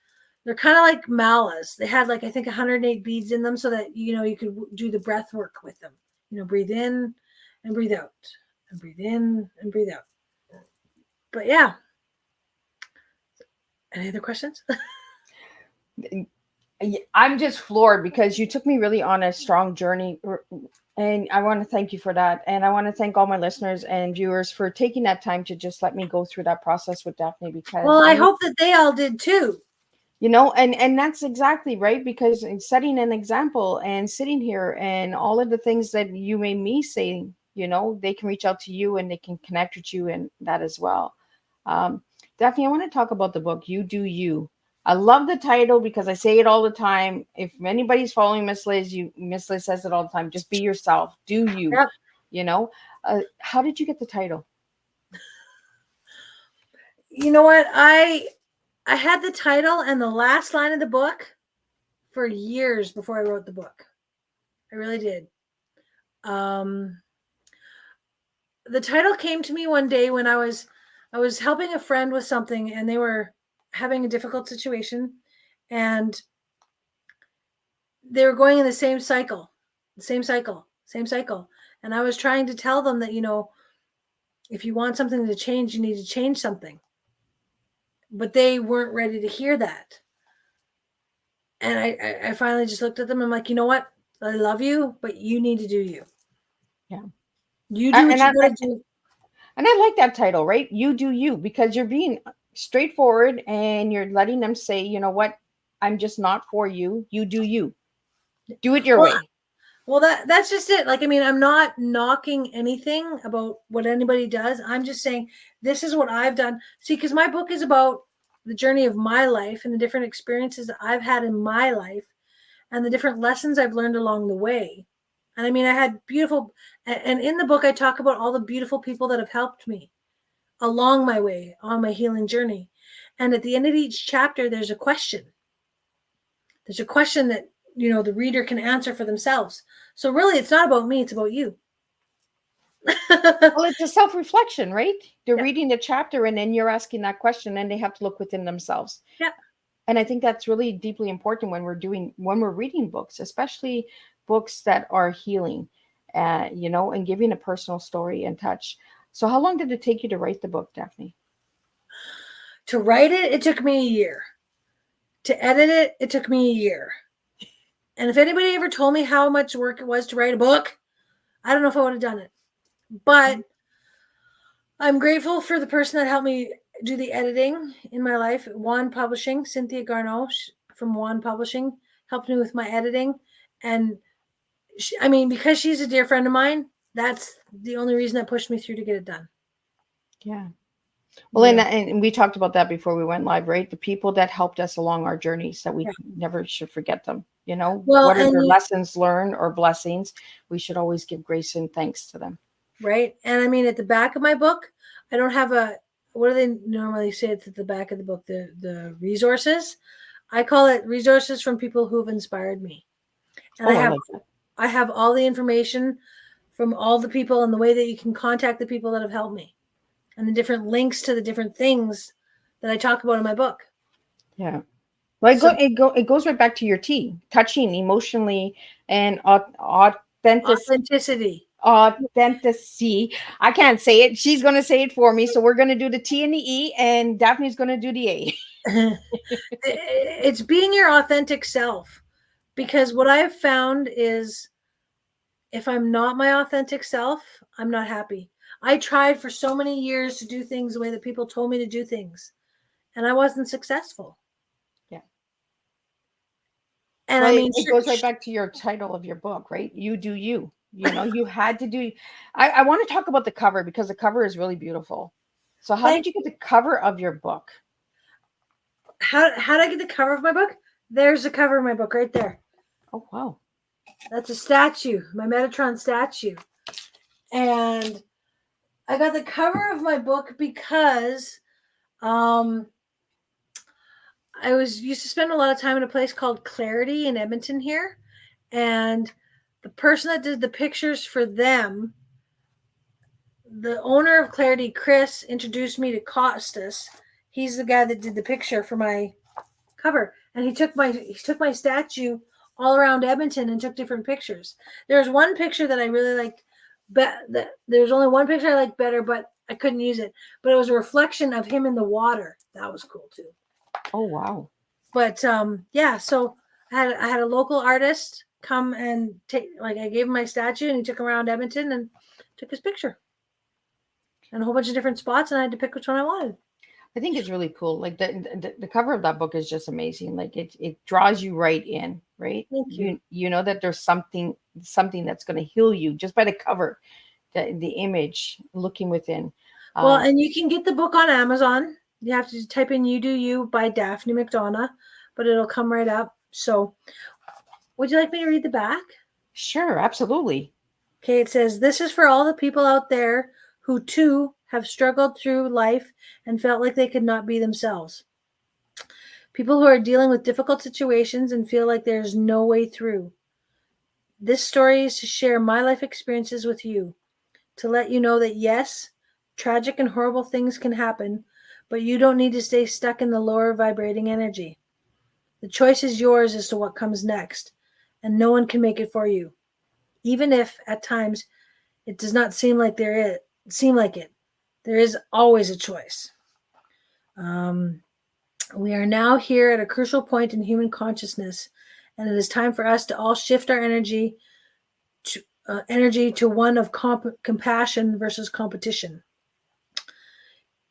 they're kind of like malas. They had like, I think 108 beads in them, so that, you could do the breath work with them. Breathe in and breathe out, and breathe in and breathe out. But yeah. Any other questions? I'm just floored, because you took me really on a strong journey, and I want to thank you for that. And I want to thank all my listeners and viewers for taking that time to just let me go through that process with Daphne, because well, I hope that they all did too. And that's exactly right, because setting an example and sitting here and all of the things that you made me say, they can reach out to you and they can connect with you and that as well. Daphne, I want to talk about the book, You Do You. I love the title, because I say it all the time. If anybody's following Miss Liz, Miss Liz says it all the time. Just be yourself. Do you? Yep. How did you get the title? You know what? I had the title and the last line of the book for years before I wrote the book. I really did. The title came to me one day when I was helping a friend with something, and they were having a difficult situation, and they were going in the same cycle. And I was trying to tell them that, If you want something to change, you need to change something. But they weren't ready to hear that. And I finally just looked at them. I'm like, you know what? I love you, but you need to do you. Yeah. You I- do what and you I, gotta do. And I like that title, right? You do you, because you're being straightforward and you're letting them say, you know what? I'm just not for you. You do you. Do it your Well, way. well, that's just it. Like, I mean, I'm not knocking anything about what anybody does. I'm just saying this is what I've done. See, because my book is about the journey of my life and the different experiences that I've had in my life and the different lessons I've learned along the way. And I mean, I had beautiful, and in the book, I talk about all the beautiful people that have helped me along my way on my healing journey. And at the end of each chapter, there's a question. There's a question that, you know, the reader can answer for themselves. So really, it's not about me, it's about you. Well, it's a self-reflection, right? They're Yeah. reading the chapter and then you're asking that question and they have to look within themselves. Yeah. And I think that's really deeply important when we're reading books, especially books that are healing, and giving a personal story and touch. So how long did it take you to write the book, Daphne? To write it, it took me a year. To edit it, it took me a year. And if anybody ever told me how much work it was to write a book, I don't know if I would have done it. But I'm grateful for the person that helped me do the editing in my life. One Publishing, Cynthia Garneau from One Publishing, helped me with my editing. And I mean, because she's a dear friend of mine, that's the only reason that pushed me through to get it done. Yeah. Well, and we talked about that before we went live, right? The people that helped us along our journeys, that we never should forget them. Well, what are their lessons learned or blessings? We should always give grace and thanks to them. Right. And I mean, at the back of my book, I don't have what do they normally say? It's at the back of the book, the resources. I call it resources from people who've inspired me. And I have all the information from all the people and the way that you can contact the people that have helped me and the different links to the different things that I talk about in my book. Yeah. Well, it goes right back to your T, touching emotionally and Authenticity. Authenticity. I can't say it. She's going to say it for me. So we're going to do the T and the E, and Daphne's going to do the A. It's being your authentic self, because what I've found is if I'm not my authentic self, I'm not happy. I tried for so many years to do things the way that people told me to do things, and I wasn't successful. Yeah. And well, I mean, it goes right back to your title of your book, right? You do you. You had to do. I want to talk about the cover because the cover is really beautiful. So how did you get the cover of your book? How did I get the cover of my book? There's the cover of my book right there. Oh, wow. That's a statue, my Metatron statue. And I got the cover of my book because I used to spend a lot of time in a place called Clarity in Edmonton here. And the person that did the pictures for them, the owner of Clarity, Chris, introduced me to Costas. He's the guy that did the picture for my cover. And he took my statue all around Edmonton and took different pictures. There's one picture that I really liked. There's only one picture I liked better, but I couldn't use it. But it was a reflection of him in the water. That was cool too. Oh, wow. But yeah, so I had a local artist come and I gave him my statue and he took him around Edmonton and took his picture. And a whole bunch of different spots, and I had to pick which one I wanted. I think it's really cool. Like the cover of that book is just amazing. Like it draws you right in, right? Thank you. You know that there's something that's going to heal you just by the cover, the image, looking within. Well, and you can get the book on Amazon. You have to type in "You Do You" by Daphne McDonagh, but it'll come right up. So, would you like me to read the back? Sure, absolutely. Okay, it says, "This is for all the people out there who too have struggled through life and felt like they could not be themselves. People who are dealing with difficult situations and feel like there's no way through. This story is to share my life experiences with you, to let you know that yes, tragic and horrible things can happen, but you don't need to stay stuck in the lower vibrating energy. The choice is yours as to what comes next, and no one can make it for you. Even if at times it does not seem like it. There is always a choice. We are now here at a crucial point in human consciousness, and it is time for us to all shift our energy to one of compassion versus competition.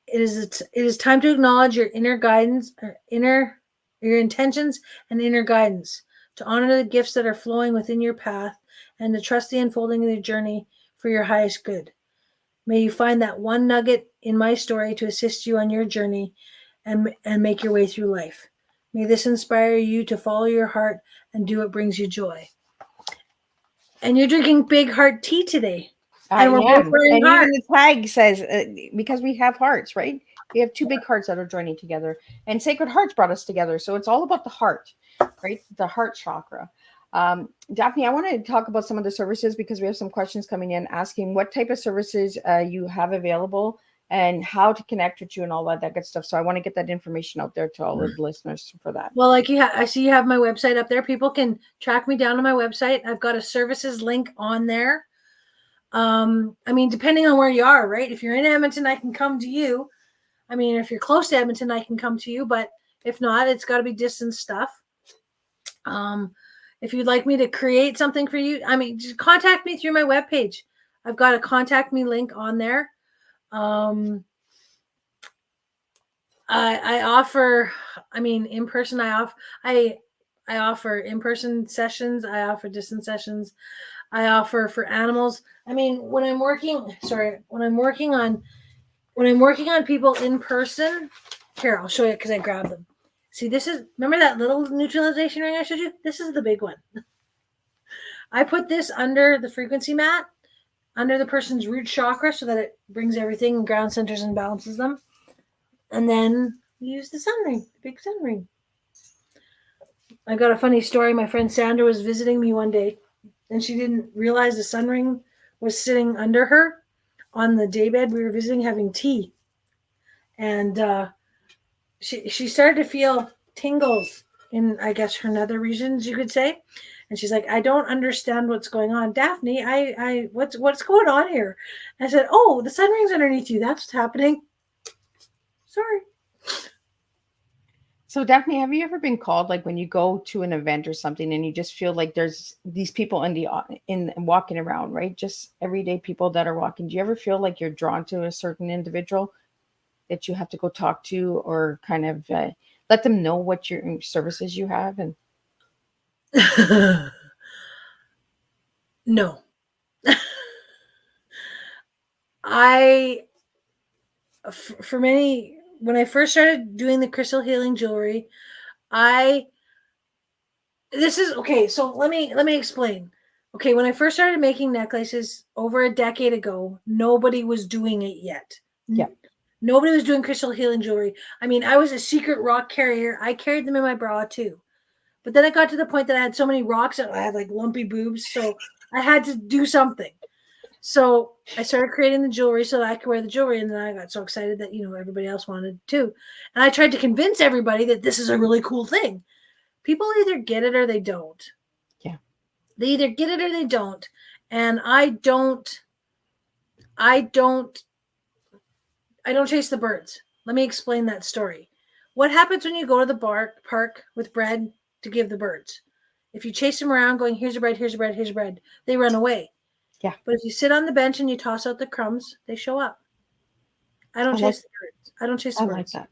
It is time to acknowledge your inner guidance, your intentions and inner guidance, to honor the gifts that are flowing within your path, and to trust the unfolding of your journey for your highest good. May you find that one nugget in my story to assist you on your journey and make your way through life. May this inspire you to follow your heart and do what brings you joy. And you're drinking Big Heart tea today. I And am. And heart. even the tag says, because we have hearts, right? We have two big hearts that are joining together, and Sacred Hearts brought us together. So it's all about the heart, right? The heart chakra. Daphne, I want to talk about some of the services because we have some questions coming in asking what type of services you have available and how to connect with you and all that good stuff. So I want to get that information out there to all the listeners for that. Well, like I see you have my website up there. People can track me down on my website. I've got a services link on there. I mean, depending on where you are, right? If you're in Edmonton, I can come to you. I mean, if you're close to Edmonton, I can come to you. But if not, it's got to be distance stuff. If you'd like me to create something for you, I mean, just contact me through my webpage. I've got a contact me link on there. I offer, I mean, in person, I offer in-person sessions. I offer distance sessions. I offer for animals. I mean, when I'm working on people in person, here, I'll show you because I grabbed them. See, remember that little neutralization ring I showed you? This is the big one. I put this under the frequency mat, under the person's root chakra, so that it brings everything and ground centers and balances them. And then we use the sun ring, the big sun ring. I got a funny story. My friend Sandra was visiting me one day, and she didn't realize the sun ring was sitting under her on the daybed. We were visiting, having tea. And she started to feel tingles in, I guess, her nether regions, you could say. And she's like, I don't understand what's going on. Daphne, what's going on here? And I said, oh, the sun ring's underneath you. That's what's happening. Sorry. So Daphne, have you ever been called, like when you go to an event or something and you just feel like there's these people in walking around, right? Just everyday people that are walking. Do you ever feel like you're drawn to a certain individual that you have to go talk to, or kind of let them know what your services you have? And no. For many, when I first started doing the crystal healing jewelry, this is okay. So let me explain. Okay, when I first started making necklaces over a decade ago, nobody was doing it yet. Yeah. Nobody was doing crystal healing jewelry. I mean, I was a secret rock carrier. I carried them in my bra too. But then it got to the point that I had so many rocks that I had like lumpy boobs. So I had to do something. So I started creating the jewelry so that I could wear the jewelry. And then I got so excited that, everybody else wanted to. And I tried to convince everybody that this is a really cool thing. People either get it or they don't. Yeah. They either get it or they don't. And I don't chase the birds. Let me explain that story. What happens when you go to the park with bread to give the birds? If you chase them around going, here's your bread, here's your bread, here's your bread, they run away. Yeah. But if you sit on the bench and you toss out the crumbs, they show up. I don't chase the birds. I don't chase the birds. I like that.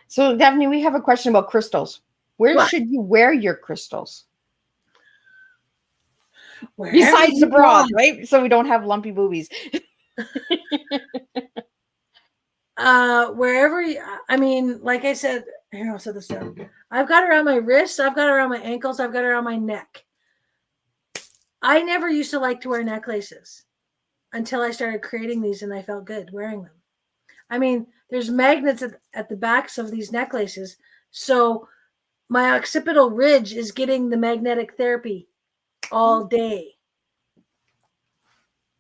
So Daphne, we have a question about crystals. Where should you wear your crystals? Besides the bra, right? So we don't have lumpy boobies. Wherever I mean, like I said, here, I'll set this down. I've got it around my wrists, I've got it around my ankles, I've got it around my neck. I never used to like to wear necklaces until I started creating these, and I felt good wearing them. I mean, there's magnets at the backs of these necklaces, so my occipital ridge is getting the magnetic therapy all day.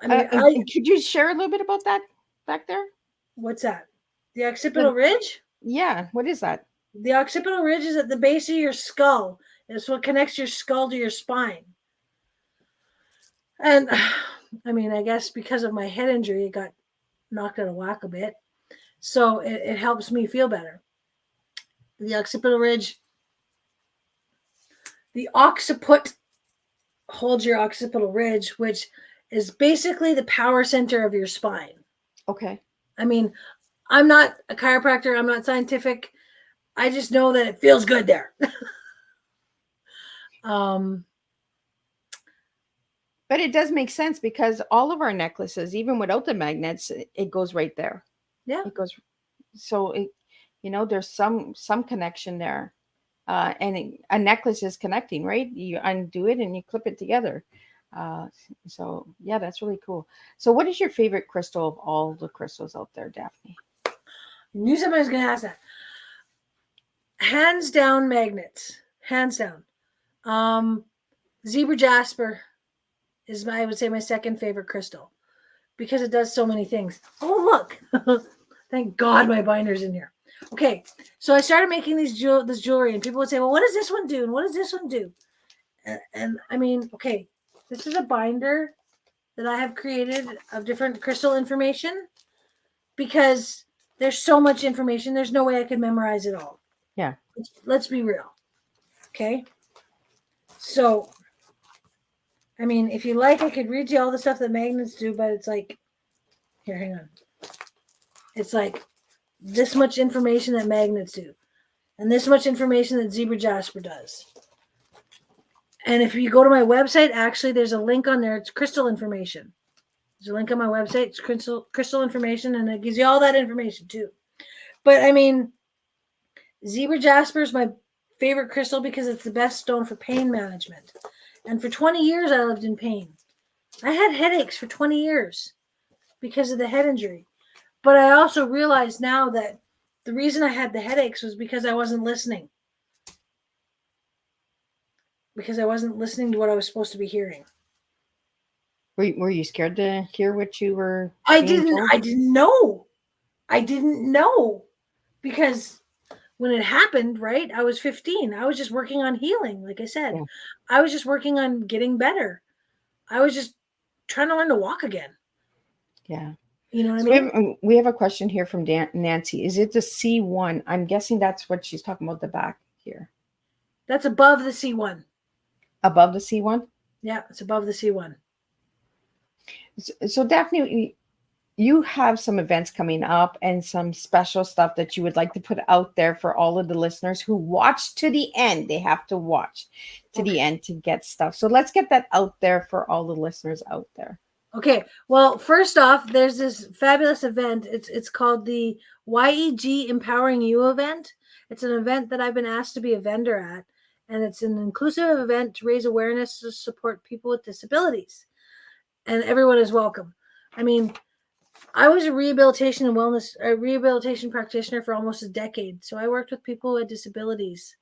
I mean, could you share a little bit about that back there? What's that? The occipital ridge? Yeah. What is that? The occipital ridge is at the base of your skull. It's what connects your skull to your spine. And I mean, I guess because of my head injury, knocked out of whack a bit. So it helps me feel better. The occipital ridge, the occiput holds your occipital ridge, which is basically the power center of your spine. Okay. I mean, I'm not a chiropractor. I'm not scientific. I just know that it feels good there. But it does make sense because all of our necklaces, even without the magnets, it goes right there. Yeah. It goes. So it, there's some connection there. And a necklace is connecting, right? You undo it and you clip it together. So yeah, that's really cool. So what is your favorite crystal of all the crystals out there, Daphne? I knew somebody was going to ask that. Hands down, magnets. Hands down. Zebra jasper is I would say my second favorite crystal because it does so many things. Oh, look. Thank God my binder's in here. Okay, so I started making this jewelry, and people would say, well, what does this one do? And what does this one do? And I mean, okay, this is a binder that I have created of different crystal information because there's so much information. There's no way I could memorize it all. Yeah. Let's be real. Okay. So, I mean, if you like, I could read you all the stuff that magnets do, but it's like, here, hang on. It's like this much information that magnets do, and this much information that zebra jasper does. And if you go to my website, actually, there's a link on there. It's crystal information. There's a link on my website. It's crystal information, and it gives you all that information too. But I mean, zebra jasper is my favorite crystal because it's the best stone for pain management. And for 20 years, I lived in pain. I had headaches for 20 years because of the head injury. But I also realize now that the reason I had the headaches was because I wasn't listening. Because I wasn't listening to what I was supposed to be hearing. Were you scared to hear what you were? I didn't know. I didn't know. Because when it happened, right, I was 15. I was just working on healing, like I said. Yeah. I was just working on getting better. I was just trying to learn to walk again. Yeah. You know what I mean? We have a question here from Nancy. Is it the C1? I'm guessing that's what she's talking about, the back here. That's above the C1. Above the C1? Yeah, it's above the C1. So Daphne, you have some events coming up and some special stuff that you would like to put out there for all of the listeners who watch to the end. They have to watch to the end to get stuff. So let's get that out there for all the listeners out there. Okay. Well, first off, there's this fabulous event. It's called the YEG Empowering You event. It's an event that I've been asked to be a vendor at, and it's an inclusive event to raise awareness to support people with disabilities. And everyone is welcome. I mean, I was a rehabilitation practitioner for almost a decade. So I worked with people with disabilities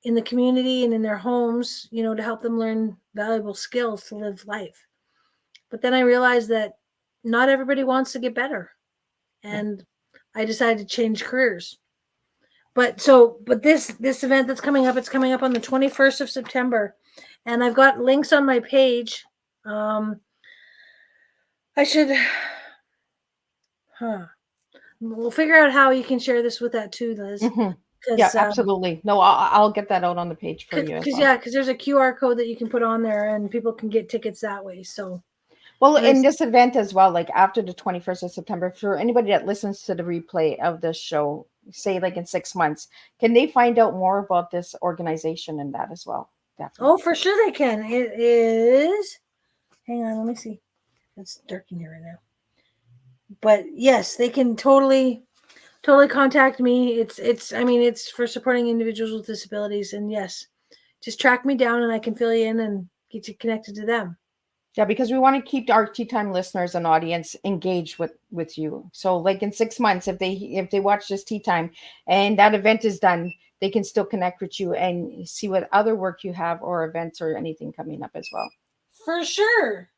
in the community and in their homes, to help them learn valuable skills to live life. But then I realized that not everybody wants to get better. And I decided to change careers. But this event that's coming up, it's coming up on the 21st of September. And I've got links on my page. We'll figure out how you can share this with that too, Liz. Mm-hmm. Yeah, absolutely. No, I'll get that out on the page for you. Because there's a QR code that you can put on there and people can get tickets that way. So, well, in this event as well, like after the 21st of September, for anybody that listens to the replay of this show, say like in 6 months, can they find out more about this organization and that as well? Definitely. Oh, for sure they can. It is. Hang on, let me see. It's dark in here right now. But yes, they can totally contact me. It's for supporting individuals with disabilities. And yes, just track me down and I can fill you in and get you connected to them. Yeah, because we want to keep our Teatime listeners and audience engaged with you. So like in 6 months, if they watch this Teatime and that event is done, they can still connect with you and see what other work you have or events or anything coming up as well. For sure.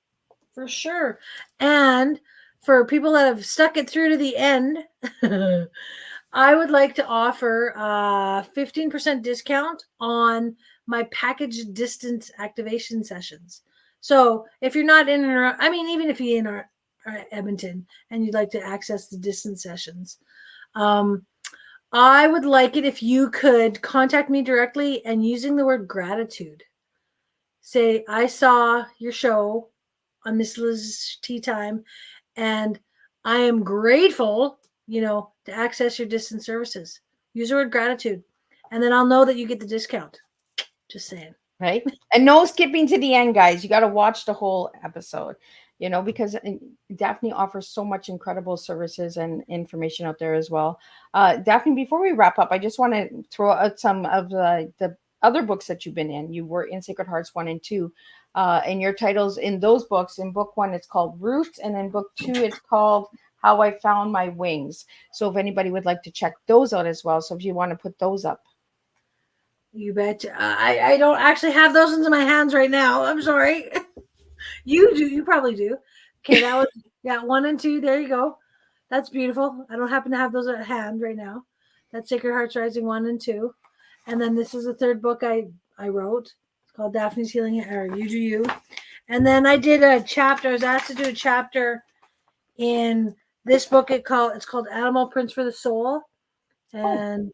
And for people that have stuck it through to the end, I would like to offer a 15% discount on my package distance activation sessions. So if you're not in and around, even if you're Edmonton, and you'd like to access the distance sessions, I would like it if you could contact me directly and using the word gratitude. Say, I saw your show on Miss Liz's Tea Time, and I am grateful, to access your distance services. Use the word gratitude, and then I'll know that you get the discount. Just saying. Right. And no skipping to the end, guys. You got to watch the whole episode, because Daphne offers so much incredible services and information out there as well. Daphne, before we wrap up, I just want to throw out some of the other books that you've been in. You were in Sacred Hearts 1 and 2. And your titles in those books, in book 1, it's called Roots. And in book 2, it's called How I Found My Wings. So if anybody would like to check those out as well. So if you want to put those up. You bet. I don't actually have those into my hands right now. I'm sorry. You do. You probably do. Okay, that was 1 and 2. There you go. That's beautiful. I don't happen to have those at hand right now. That's Sacred Hearts Rising 1 and 2. And then this is the third book I wrote. It's called Daphne's Healing, or You Do You. And then I did a chapter. I was asked to do a chapter in this book. It's called Animal Prints for the Soul. And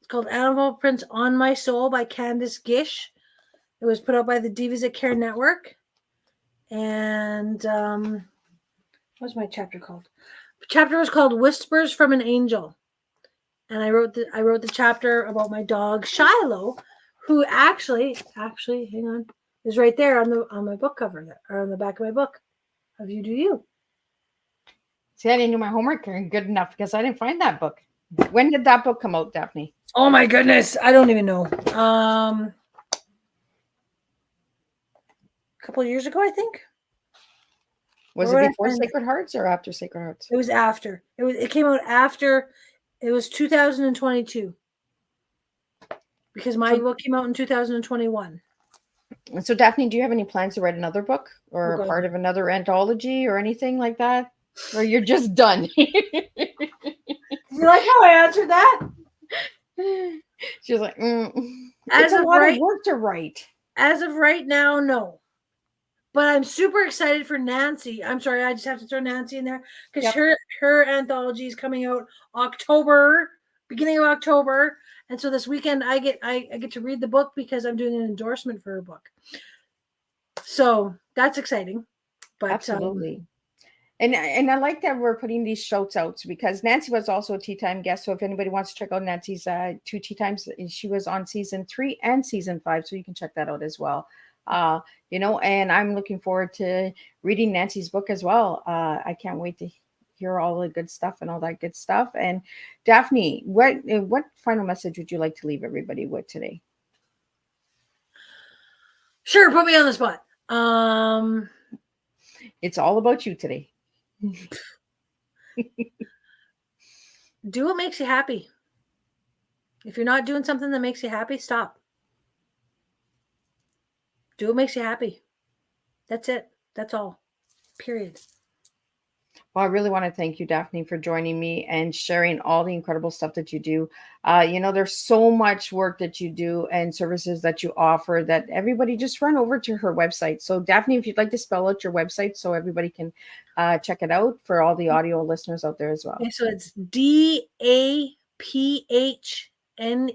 it's called Animal Prints on My Soul by Candace Gish. It was put out by the Divas That Care Network. And what's my chapter called? The chapter was called Whispers from an Angel. And I wrote the chapter about my dog Shiloh, who actually, hang on, is right there on my book cover, or on the back of my book of You Do You. See, I didn't do my homework good enough because I didn't find that book. When did that book come out, Daphne? Oh my goodness, I don't even know. A couple of years ago, I think. Was it before Sacred Hearts or after Sacred Hearts? It was after. It came out after. It was 2022. Because my book came out in 2021. So, Daphne, do you have any plans to write another book or a part of another anthology or anything like that? Or you're just done? You like how I answered that? She's like, it's a lot of work to write. As of right now, no. But I'm super excited for Nancy. I'm sorry, I just have to throw Nancy in there because her anthology is coming out beginning of October. And so this weekend I get to read the book because I'm doing an endorsement for her book. So that's exciting. But absolutely. And I like that we're putting these shows out because Nancy was also a Tea Time guest. So if anybody wants to check out Nancy's 2 Tea Times, she was on season 3 and season 5. So you can check that out as well. And I'm looking forward to reading Nancy's book as well. I can't wait to hear all the good stuff and all that good stuff. And Daphne, what final message would you like to leave everybody with today? Sure, put me on the spot. It's all about you today. Do what makes you happy. If you're not doing something that makes you happy, stop. Do what makes you happy. That's it. That's all. Period. Well, I really want to thank you, Daphne, for joining me and sharing all the incredible stuff that you do. There's so much work that you do and services that you offer that everybody just run over to her website. So, Daphne, if you'd like to spell out your website so everybody can check it out for all the audio listeners out there as well. Okay, so it's DAPHNE and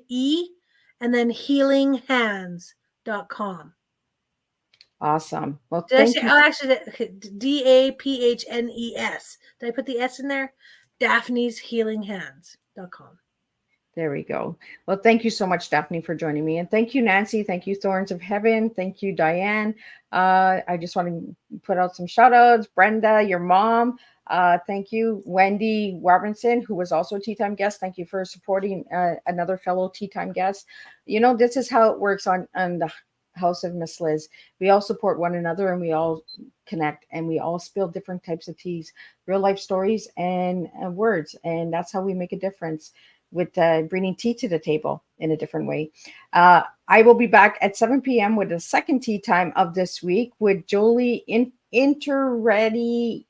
then healinghands.com. Awesome. Well, thank you. Actually, DAPHNES. Did I put the S in there? Daphne's healinghands.com. There we go. Well, thank you so much, Daphne, for joining me. And thank you, Nancy. Thank you, Thorns of Heaven. Thank you, Diane. I just want to put out some shout outs. Brenda, your mom. Thank you, Wendy Robinson, who was also a Tea Time guest. Thank you for supporting another fellow Tea Time guest. This is how it works on the House of Miss Liz. We all support one another and we all connect and we all spill different types of teas, real life stories and words. And that's how we make a difference with bringing tea to the table in a different way. I will be back at 7 p.m. with the second Tea Time of this week with Jolie Interready.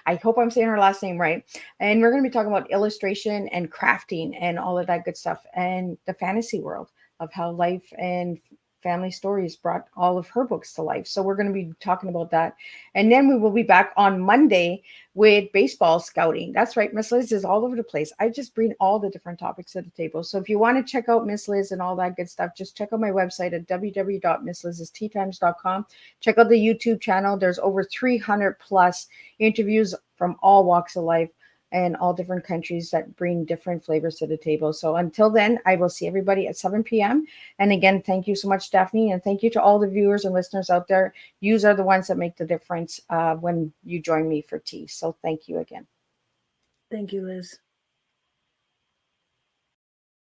I hope I'm saying her last name right. And we're going to be talking about illustration and crafting and all of that good stuff and the fantasy world of how life and family stories brought all of her books to life. So we're going to be talking about that. And then we will be back on Monday with baseball scouting. That's right. Miss Liz is all over the place. I just bring all the different topics to the table. So if you want to check out Miss Liz and all that good stuff, just check out my website at www.misslizsteatimes.com. Check out the YouTube channel. There's over 300 plus interviews from all walks of life and all different countries that bring different flavors to the table. So until then, I will see everybody at 7 p.m. And again, thank you so much, Daphne. And thank you to all the viewers and listeners out there. You are the ones that make the difference when you join me for tea. So thank you again. Thank you, Liz.